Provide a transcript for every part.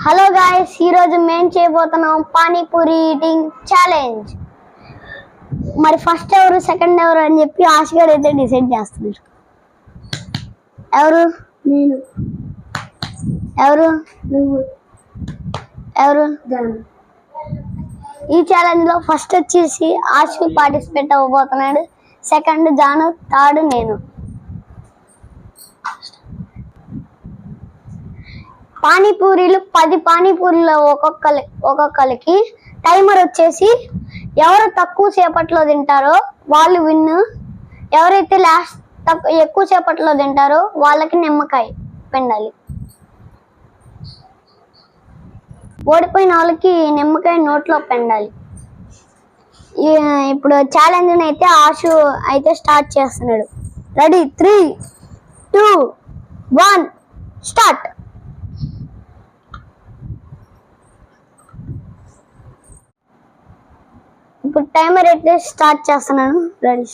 Hello guys, ఈరోజు మేము చేయబోతున్నాం పానీపూరి ఈటింగ్ ఛాలెంజ్. మరి ఫస్ట్ ఎవరు సెకండ్ ఎవరు అని చెప్పి ఆశగాడు అయితే డిసైడ్ చేస్తున్నారు. ఎవరు? నేను. ఎవరు? నువ్వు. ఎవరు? ఈ ఛాలెంజ్ లో ఫస్ట్ వచ్చేసి ఆశు పార్టిసిపేట్ అవ్వబోతున్నాడు, సెకండ్ జాను, థర్డ్ నేను. పానీపూరీలు 10 పానీపూరీలో ఒక్కొక్కరికి టైమర్ వచ్చేసి ఎవరు తక్కువ సేపట్లో తింటారో వాళ్ళు విన్. ఎవరైతే ఎక్కువ సేపట్లో తింటారో వాళ్ళకి నిమ్మకాయ పిండాలి. ఓడిపోయిన వాళ్ళకి నిమ్మకాయ నోట్లో పిండాలి. ఇప్పుడు ఛాలెంజ్ అయితే ఆశు అయితే స్టార్ట్ చేస్తున్నాడు. రెడీ? 3, 2, 1 స్టార్ట్. ఇప్పుడు టైమర్ అయితే స్టార్ట్ చేస్తున్నాను. రెడీ?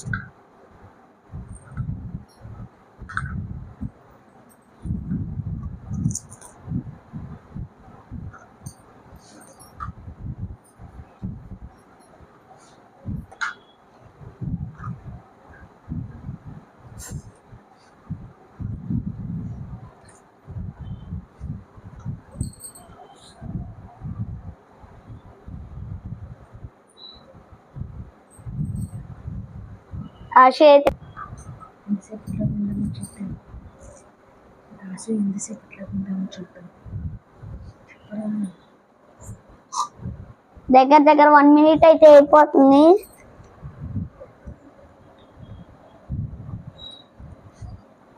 ఆశ అయితే దగ్గర 1 మినిట్ అయితే అయిపోతుంది.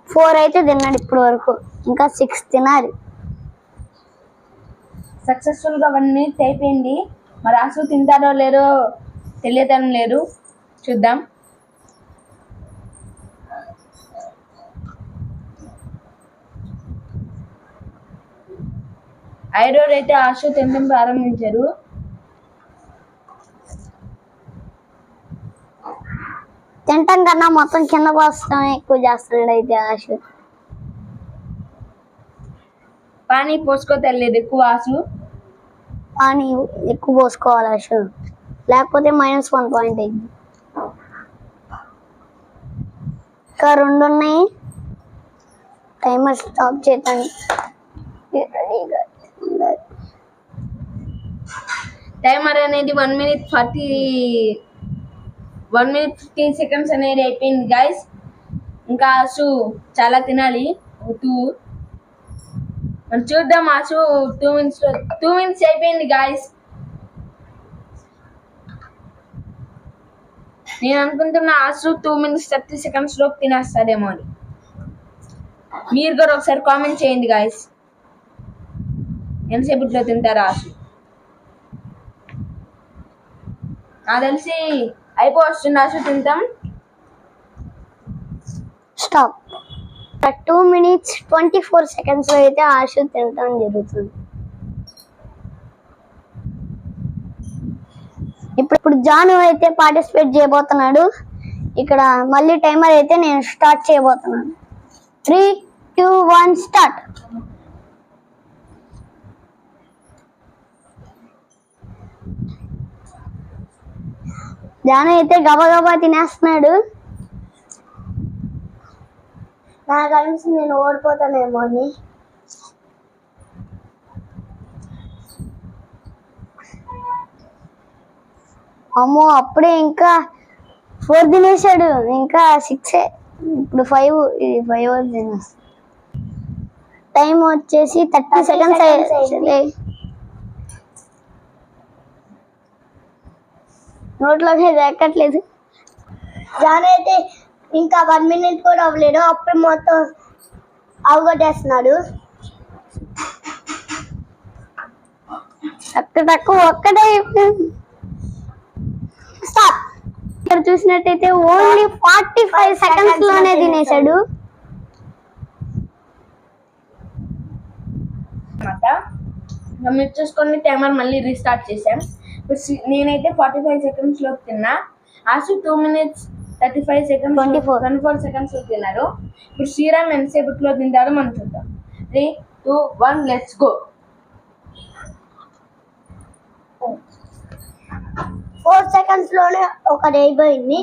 ఫోర్ అయితే తిన్నాడు ఇప్పటి వరకు, ఇంకా 6 తినాలి. సక్సెస్ఫుల్ గా 1 మినిట్ అయిపోయింది. మరి ఆశు తింటారో లేదో తెలియటం లేదు, చూద్దాం. ఐడోర్ అయితే ఆశు తినడం ప్రారంభించారు. తింటాం కన్నా మొత్తం కింద పోస్తాం ఎక్కువ చేస్తున్నాడు అయితే ఆశు. పానీ పోసుకో తెలియదు ఎక్కువ ఆశు. పానీ ఎక్కువ పోసుకోవాలి ఆశు, లేకపోతే -1 పాయింట్ అయింది. ఇంకా 2 ఉన్నాయి. టైమర్ స్టాప్ చేద్దాం. టైమర్ అనేది 1 మినిట్ 15 సెకండ్స్ అనేది అయిపోయింది గైస్. ఇంకా ఆశు చాలా తినాలి. మనం చూద్దాం. ఆశు 2 మినిట్స్ అయిపోయింది గైస్. నేను అనుకుంటున్నా ఆశు 2 మినిట్స్ 30 సెకండ్స్ లోపు తినేస్తాడేమో అని. మీరు కూడా ఒకసారి కామెంట్ చేయండి గైస్, ఎంతసేపట్లో తింటారా ఆశు. నాకు తెలిసి అయిపోవస్తుంది ఆశు తింటాం. స్టాప్. 2 మినిట్స్ 24 సెకండ్స్ లో అయితే ఆశు తినటం జరుగుతుంది. ఇప్పుడు జాను అయితే పార్టిసిపేట్ చేయబోతున్నాడు. ఇక్కడ మళ్ళీ టైమర్ అయితే నేను స్టార్ట్ చేయబోతున్నాను. 3, 2, 1 స్టార్ట్. జాను అయితే గబగబా తినేస్తున్నాడు. నాకు అనిపిస్తుంది నేను ఓడిపోతానేమో అని. అమ్మో, అప్పుడే ఇంకా 4 తినేసాడు, ఇంకా 6. ఇప్పుడు 5. ఇది 5 తినేస్తాడు. టైం వచ్చేసి 30 సెకండ్స్. నోట్లోకి ఎక్కట్లేదు. జాన్ అయితే ఇంకా 1 మినిట్ కూడా అవ్వలేదు, అప్పుడు మొత్తం అవగొట్టేస్తున్నాడు. ఒక్కటే స్టాప్. ఇక్కడ చూసినట్టయితే ఓన్లీ 45 సెకండ్స్ లోనే తినేసాడు. మీరు చూసుకొని టైమర్ మళ్ళీ రీస్టార్ట్ చేసాం. నేనైతే 45 సెకండ్స్ లోపు తిన్నా. ఆశు 2 మినిట్స్ 35 సెకండ్స్ 24 సెకండ్స్ లో తిన్నారు. ఇప్పుడు శ్రీరామ్ ఎంతసేపట్లో తింటారో మనం చూద్దాం. 3, 2, 1 లెట్స్ గో. 4 seconds లోనే ఒకటి అయిపోయింది.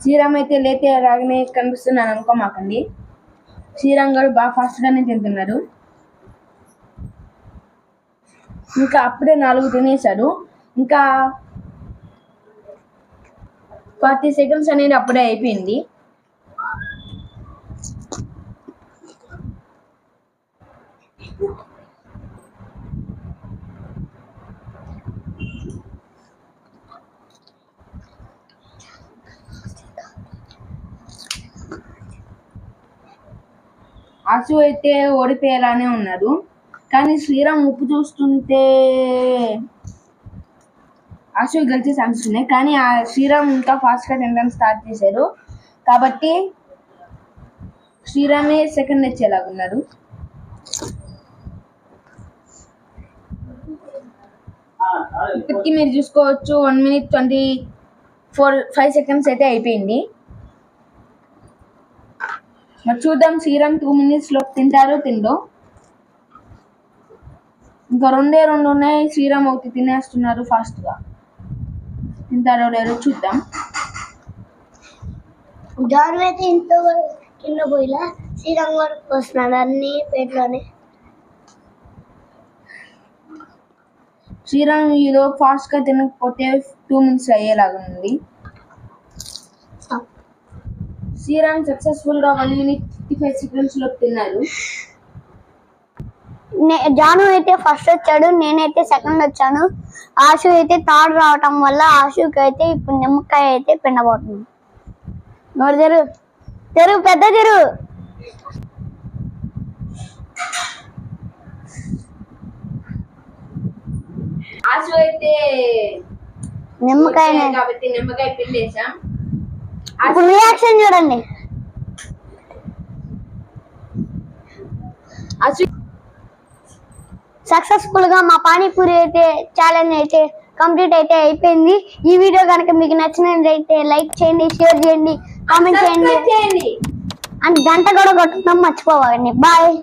శ్రీరామ్ అయితే లేతే రాగానే కనిపిస్తున్నాను అనుకోమాకండి. శ్రీరామ్ గారు బాగా ఫాస్ట్గానే తింటున్నారు. ఇంకా అప్పుడే 4 తినేశాడు. ఇంకా 40 seconds అనేది అప్పుడే అయిపోయింది. ఆశు అయితే ఓడిపోయేలానే ఉన్నాడు. కానీ శ్రీరామ్ ఉప్పు చూస్తుంటే ఆశు గెలిచే ఛాన్స్ ఉన్నాయి. కానీ ఆ శ్రీరామ్ ఇంకా ఫాస్ట్గా తినడం స్టార్ట్ చేశారు కాబట్టి శ్రీరామే సెకండ్ వచ్చేలాగున్నారు. ఇప్పటికి మీరు చూసుకోవచ్చు 1 minute 5 seconds అయితే అయిపోయింది. మరి చూద్దాం శ్రీరామ్ 2 minutes లో తింటారో తిండో. ఇంకా 2 ఉన్నాయి. శ్రీరామ్ ఒకటి తినేస్తున్నారు ఫాస్ట్గా. తింటారో లేదో చూద్దాం. జాను అయితే ఇంట్లో కింద పోయిలా శ్రీరామ్ గారు వస్తున్నాడు అన్ని పేట్లోనే. శ్రీరామ్ ఈలో ఫాస్ట్గా తినకపోతే 2 minutes అయ్యేలాగా ఉంది. శ్రీరామ్ సక్సెస్ఫుల్గా 1 minute 55 seconds లో తిన్నారు. జాను అయితే ఫస్ట్ వచ్చాడు, నేనైతే సెకండ్ వచ్చాను. ఆశు అయితే థర్డ్ రావటం వల్ల ఆశుకి అయితే ఇప్పుడు నిమ్మకాయ అయితే పిండబోతుంది. నోరు తెరుగు పెద్ద తెరుగు. ఆశు అయితే నిమ్మకాయ కాబట్టి నిమ్మకాయ పిండేసాం. ఇప్పుడు రియాక్షన్ చూడండి. సక్సెస్ఫుల్ గా మా పానీపూరి అయితే ఛాలెంజ్ అయితే కంప్లీట్ అయితే అయిపోయింది. ఈ వీడియో కనుక మీకు నచ్చినట్లయితే లైక్ చేయండి, షేర్ చేయండి, కామెంట్ చేయండి అండ్ గంట కూడా కొట్టడం మర్చిపోకండి. బాయ్.